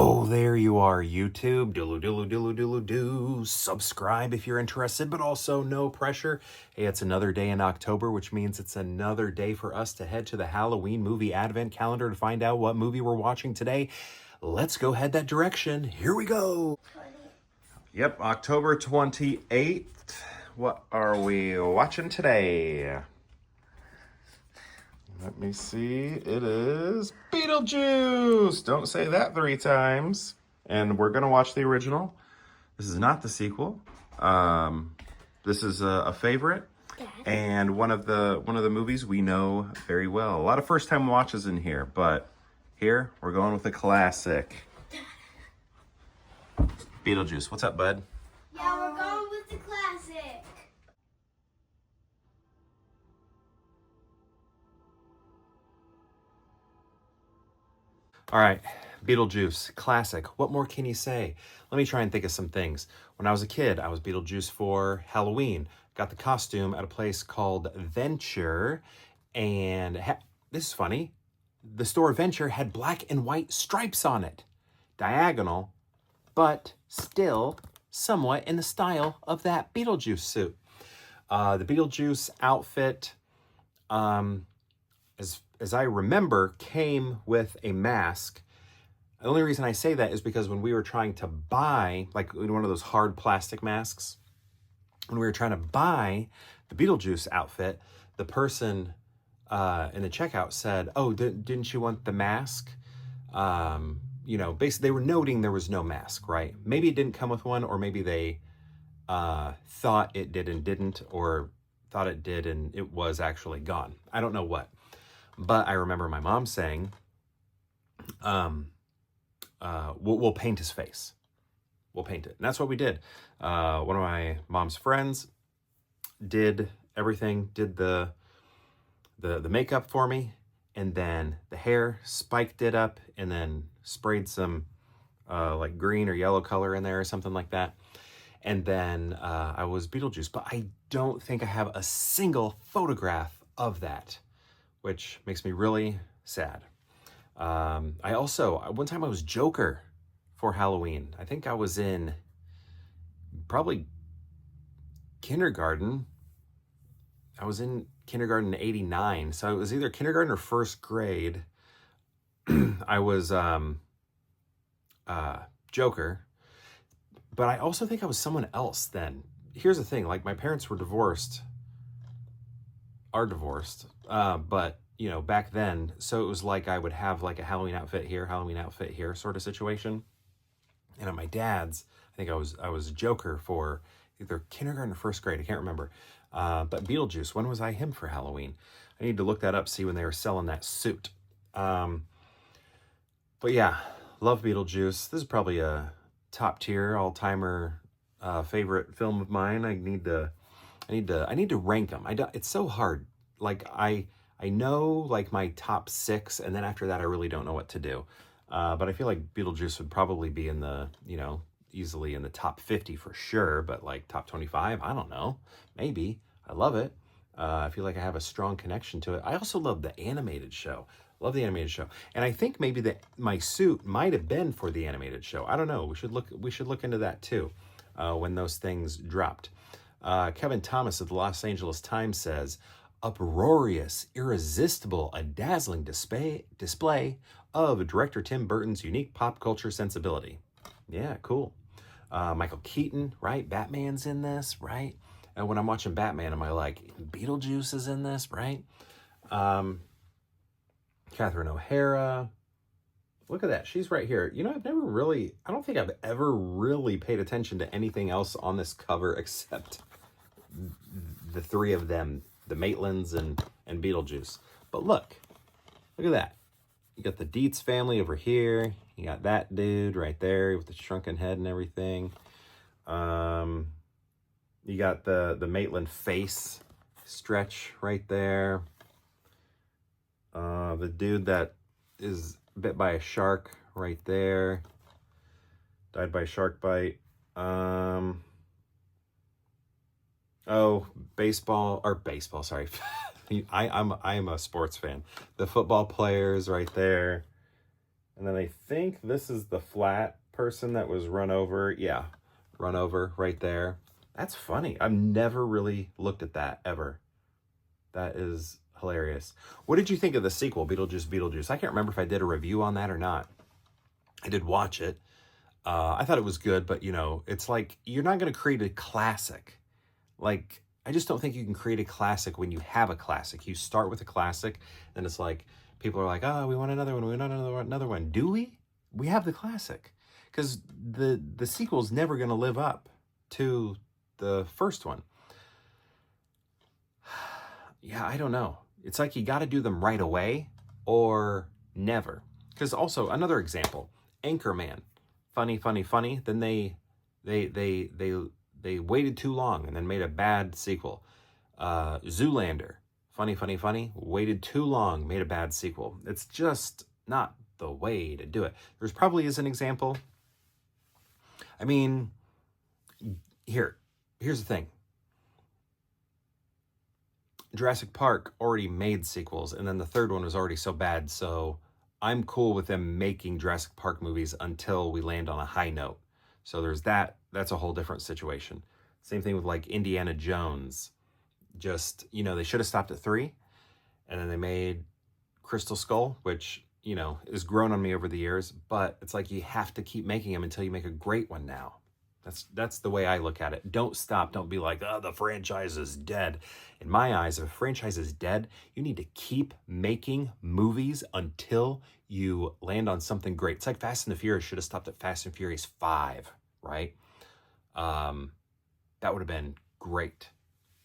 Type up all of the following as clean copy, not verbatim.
Oh, there you are, YouTube. Do. Subscribe if you're interested, but also no pressure. Hey, it's another day in October, which means it's another day for us to head to the Halloween movie advent calendar to find out what movie we're watching today. Let's go head that direction. Here we go. Yep, October 28th. What are we watching today? Let me see. It is Beetlejuice. Don't say that 3 times. And we're gonna watch the original. This is not the sequel. This is a favorite and one of the movies we know very well. A lot of first-time watches in here, but here we're going with a classic. Beetlejuice. What's up, bud? Yeah, we're going with the classic. All right, Beetlejuice, classic. What more can you say? Let me try and think of some things. When I was a kid, I was Beetlejuice for Halloween. Got the costume at a place called Venture, and this is funny. The store Venture had black and white stripes on it, diagonal, but still somewhat in the style of that Beetlejuice suit. The Beetlejuice outfit, as I remember, came with a mask. The only reason I say that is because when we were trying to buy, like one of those hard plastic masks, when we were trying to buy the Beetlejuice outfit, the person in the checkout said, "Oh, didn't you want the mask?" Basically they were noting there was no mask, right? Maybe it didn't come with one, or maybe they thought it did and didn't, or thought it did and it was actually gone. I don't know what. But I remember my mom saying, we'll paint his face. We'll paint it. And that's what we did. One of my mom's friends did everything, did the makeup for me, and then the hair, spiked it up, and then sprayed some like green or yellow color in there or something like that. And then I was Beetlejuice. But I don't think I have a single photograph of that, which makes me really sad. I also, one time I was Joker for Halloween. I think I was in probably kindergarten. I was in kindergarten in '89. So it was either kindergarten or first grade. I was Joker. But I also think I was someone else then. Here's the thing, like my parents are divorced, but back then, so it was like I would have like a Halloween outfit here sort of situation. And at my dad's, I think I was Joker for either kindergarten or first grade, I can't remember. But Beetlejuice, when was I him for Halloween? I need to look that up, see when they were selling that suit. But yeah, love Beetlejuice. This is probably a top tier, all-timer favorite film of mine. I need to rank them. It's so hard. Like I know like my top 6, and then after that I really don't know what to do. But I feel like Beetlejuice would probably be in the, easily in the top 50 for sure, but like top 25, I don't know. Maybe. I love it. I feel like I have a strong connection to it. I also love the animated show. Love the animated show. And I think maybe that my suit might have been for the animated show. I don't know. We should look into that too, when those things dropped. Kevin Thomas of the Los Angeles Times says, uproarious, irresistible, a dazzling display of director Tim Burton's unique pop culture sensibility. Yeah, cool. Michael Keaton, right? Batman's in this, right? And when I'm watching Batman, am I like, Beetlejuice is in this, right? Catherine O'Hara. Look at that. She's right here. I don't think I've ever really paid attention to anything else on this cover except the 3 of them, the Maitlands and Beetlejuice. But look at that. You got the Dietz family over here. You got that dude right there with the shrunken head and everything. You got the Maitland face stretch right there. The dude that is bit by a shark right there. Died by a shark bite. Baseball, sorry. I'm a sports fan. The football players right there. And then I think this is the flat person that was run over. Yeah, run over right there. That's funny. I've never really looked at that ever. That is hilarious. What did you think of the sequel, Beetlejuice, Beetlejuice? I can't remember if I did a review on that or not. I did watch it. I thought it was good, but you know, it's like you're not going to create a classic. Like, I just don't think you can create a classic when you have a classic. You start with a classic, then it's like people are like, "Oh, we want another one. We want another one." Do we? We have the classic, because the sequel's never going to live up to the first one. Yeah, I don't know. It's like you got to do them right away or never. Because also another example, Anchorman, funny, funny, funny. Then they waited too long and then made a bad sequel. Zoolander, funny, funny, funny. Waited too long, made a bad sequel. It's just not the way to do it. There's probably is an example. I mean, here's the thing. Jurassic Park already made sequels, and then the third one was already so bad, so I'm cool with them making Jurassic Park movies until we land on a high note. So there's that. That's a whole different situation. Same thing with like Indiana Jones. Just, you know, they should have stopped at 3, and then they made Crystal Skull, which, you know, has grown on me over the years, but it's like you have to keep making them until you make a great one now. That's the way I look at it. Don't stop. Don't be like, oh, the franchise is dead. In my eyes, if a franchise is dead, you need to keep making movies until you land on something great. It's like Fast and the Furious should have stopped at Fast and Furious 5, right? That would have been great.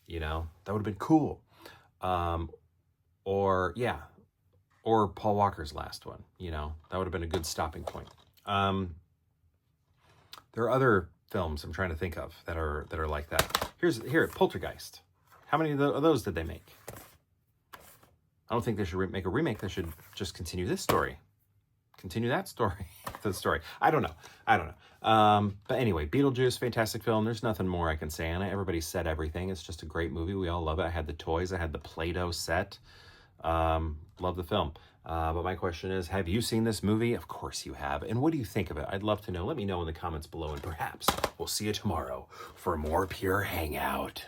You know, that would have been cool. Or Paul Walker's last one, you know, that would have been a good stopping point. There are other films I'm trying to think of that are like that. Here, Poltergeist. How many of those did they make? I don't think they should make a remake. They should just continue this story. Continue that story. The story. I don't know. But anyway, Beetlejuice, fantastic film. There's nothing more I can say on it. Everybody said everything. It's just a great movie. We all love it. I had the toys. I had the Play-Doh set. Love the film. But my question is, have you seen this movie? Of course you have. And what do you think of it? I'd love to know. Let me know in the comments below, and perhaps we'll see you tomorrow for more Pure Hangout.